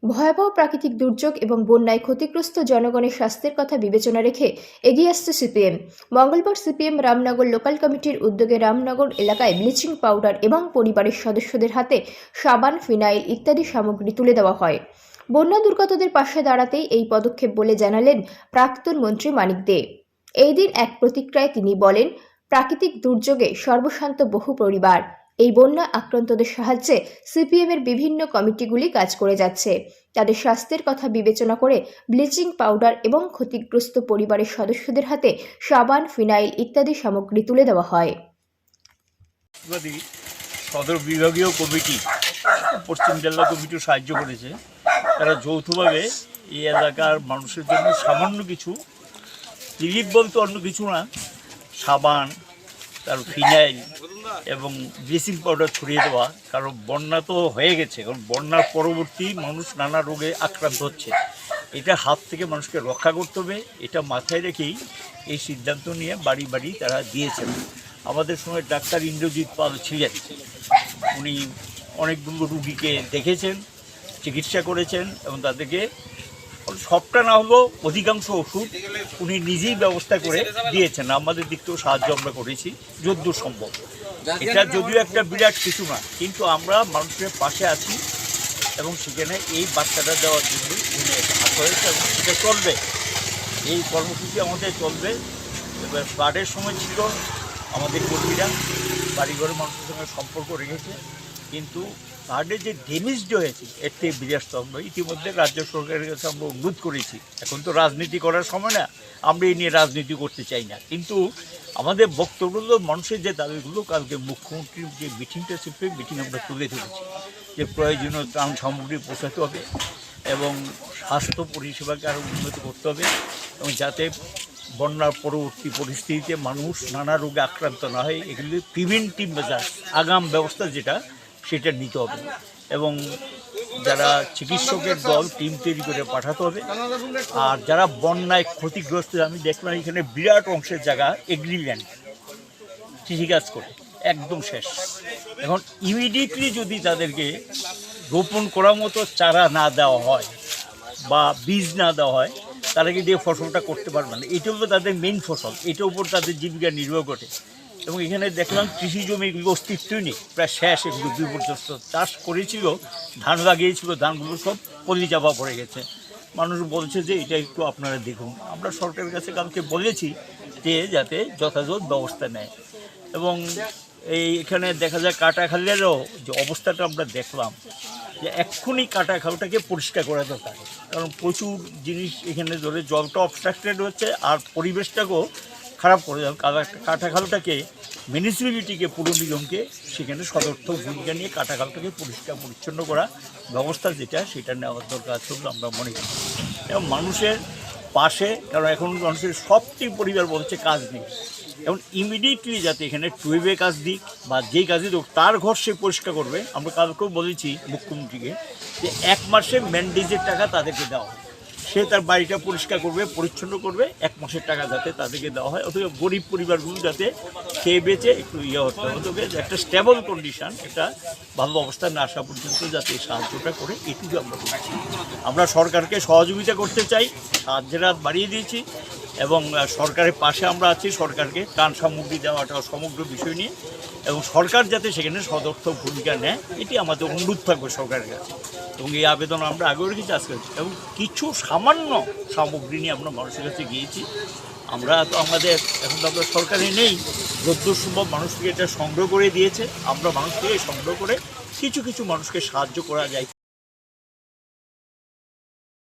ভয়াবহ প্রাকৃতিক দুর্যোগ এবং বন্যায় ক্ষতিগ্রস্ত জনগণের স্বাস্থ্যের কথা বিবেচনা রেখে এগিয়ে আসছে সিপিএম। মঙ্গলবার সিপিএম রামনগর লোকাল কমিটির উদ্যোগে রামনগর এলাকায় ব্লিচিং পাউডার এবং পরিবারের সদস্যদের হাতে সাবান, ফিনাইল ইত্যাদি সামগ্রী তুলে দেওয়া হয়। বন্যা দুর্গতদের পাশে দাঁড়াতেই এই পদক্ষেপ বলে জানালেন প্রাক্তন মন্ত্রী মানিক দে। এই দিন এক প্রতিক্রিয়ায় তিনি বলেন, প্রাকৃতিক দুর্যোগে সর্বশান্ত বহু পরিবার। এই বন্যা আক্রান্তদের সাহায্যে সিপিএমের বিভিন্ন কমিটিগুলি কাজ করে যাচ্ছে। তাদের স্বাস্থ্যের কথা বিবেচনা করে ব্লিচিং পাউডার এবং ক্ষতিগ্রস্ত পরিবারের সদস্যদের হাতে সাবান, ফিনাইল ইত্যাদি সামগ্রী তুলে দেওয়া হয়। সদর বিভাগীয় কমিটি পশ্চিম জেলা কমিটিও সাহায্য করেছে। তারা যৌথভাবে এই এলাকার মানুষের জন্য সামান্য কিছু রিলিফ বলতে অন্য কিছু না, সাবান, তার ফিনাইল এবং ব্লিচিং পাউডার ছড়িয়ে দেওয়া। কারণ বন্যা তো হয়ে গেছে, কারণ বন্যার পরবর্তী মানুষ নানা রোগে আক্রান্ত হচ্ছে। এটা হাত থেকে মানুষকে রক্ষা করতে হবে, এটা মাথায় রেখেই এই সিদ্ধান্ত নিয়ে বাড়ি বাড়ি তারা দিয়েছেন। আমাদের সঙ্গে ডাক্তার ইন্দ্রজিৎ পাল ছিলেন, উনি অনেকগুলো রুগীকে দেখেছেন, চিকিৎসা করেছেন এবং তাদেরকে সবটা না হলেও অধিকাংশ ওষুধ উনি নিজেই ব্যবস্থা করে দিয়েছেন। আমাদের দিক থেকেও সাহায্য আমরা করেছি যতদূর সম্ভব। এটা যদিও একটা বিরাট কিছু না, কিন্তু আমরা মানুষের পাশে আছি এবং সেখানে এই বার্তাটা দেওয়ার জন্য উনি হাত হয়েছে এবং সেটা চলবে। এই কর্মসূচি আমাদের চলবে। এবার ফ্লাডের সময় ছিল আমাদের কর্মীরা বাড়িঘরের মানুষের সঙ্গে সম্পর্ক রেখেছে, কিন্তু ফ্লাডে যে ড্যামেজড হয়েছে এর থেকে বিরাস্ত আমরা ইতিমধ্যে রাজ্য সরকারের কাছে আমরা অনুরোধ করেছি। এখন তো রাজনীতি করার সময় না, আমরা এই নিয়ে রাজনীতি করতে চাই না, কিন্তু আমাদের বক্তব্যগুলো মানুষের যে দাবিগুলো কালকে মুখ্যমন্ত্রীর যে মিটিংটা ছিল মিটিং আমরা তুলে ধরেছি যে প্রয়োজনীয় ত্রাণ সামগ্রী পৌঁছাতে হবে এবং স্বাস্থ্য পরিষেবাকে আরও উন্নত করতে হবে এবং যাতে বন্যার পরবর্তী পরিস্থিতিতে মানুষ নানা রোগে আক্রান্ত না হয়, এগুলি প্রিভেন্টিভ মেজার, আগাম ব্যবস্থা যেটা সেটা নিতে হবে এবং যারা চিকিৎসকের দল টিম তৈরি করে পাঠাতে হবে। আর যারা বন্যায় ক্ষতিগ্রস্ত, আমি দেখলাম এখানে বিরাট অংশের জায়গা এগ্রিল্যান্ড কৃষিকাজ করে একদম শেষ। এখন ইমিডিয়েটলি যদি তাদেরকে রোপণ করার মতো চারা না দেওয়া হয় বা বীজ না দেওয়া হয়, তারা কিন্তু এই ফসলটা করতে পারবে না। এটা হলো তাদের মেইন ফসল, এটার উপর তাদের জীবিকা নির্ভর করে। এবং এখানে দেখলাম কৃষি জমিগুলো অস্তিত্বই নেই, প্রায় শেষ। এগুলো বিপর্যস্ত চাষ করেছিল, ধান লাগিয়েছিল, ধানগুলো সব পলি চাপা পড়ে গেছে। মানুষ বলছে যে এটা একটু আপনারা দেখুন। আমরা সরকারের কাছে কালকে বলেছি যে যাতে যথাযথ ব্যবস্থা নেয়। এবং এখানে দেখা যায় কাটাখালেরও যে অবস্থাটা আমরা দেখলাম, যে এক্ষুনি কাটাখালটাকে পরিষ্কার করা দরকার, কারণ প্রচুর জিনিস এখানে ধরে জলটা অবস্ট্রাক্টেড হচ্ছে আর পরিবেশটাকেও খারাপ করে যাবে। কাটাখালটাকে মিউনিসিপ্যালিটিকে, পুর নিগমকে সেখানে সদর্থক ভূমিকা নিয়ে কাটাখালটাকে পরিষ্কার পরিচ্ছন্ন করা ব্যবস্থা যেটা সেটা নেওয়ার দরকার আছে বলে আমরা মনে করি। এবং মানুষের পাশে, কারণ এখন মানুষের সবটি পরিবার বলছে কাজ নেই, এবং ইমিডিয়েটলি যাতে এখানে টুয়েবে কাজ দিক বা যেই কাজই হোক তার ঘর সে পরিষ্কার করবে। আমরা কালকেও বলেছি মুখ্যমন্ত্রীকে যে 1 মাসের ম্যান্ডেজের টাকা তাদেরকে দেওয়া হয়, সে তার বাড়িটা পরিষ্কার করবে, পরিচ্ছন্ন করবে, 1 মাসের টাকা যাতে তাদেরকে দেওয়া হয়। অথবা গরিব পরিবারগুলো যাতে খেয়ে বেঁচে একটু হতে হবে, তবে একটা স্টেবল কন্ডিশন, একটা ভালো অবস্থা না আসা পর্যন্ত যাতে সাহায্যটা করে, এটুকু আমরা বলছি। আমরা সরকারকে সহযোগিতা করতে চাই, সাহায্যের হাত বাড়িয়ে দিয়েছি এবং সরকারের পাশে আমরা আছি। সরকারকে ত্রাণ সামগ্রী দেওয়াটা সমগ্র বিষয় নিয়ে, এবং সরকার যাতে সেখানে সদর্থক ভূমিকা নেয়, এটি আমাদের অনুরোধ থাকবে সরকারের কাছে। এবং এই আবেদন আমরা আগেও রেখেছি, আজকে এবং কিছু সামান্য সামগ্রী নিয়ে আমরা মানুষের কাছে গিয়েছি। আমরা তো আমাদের এখন তো আমরা সরকারে নেই, যতদূর সম্ভব মানুষ থেকে এটা সংগ্রহ করে দিয়েছে, আমরা মানুষ থেকে সংগ্রহ করে কিছু কিছু মানুষকে সাহায্য করা যায়।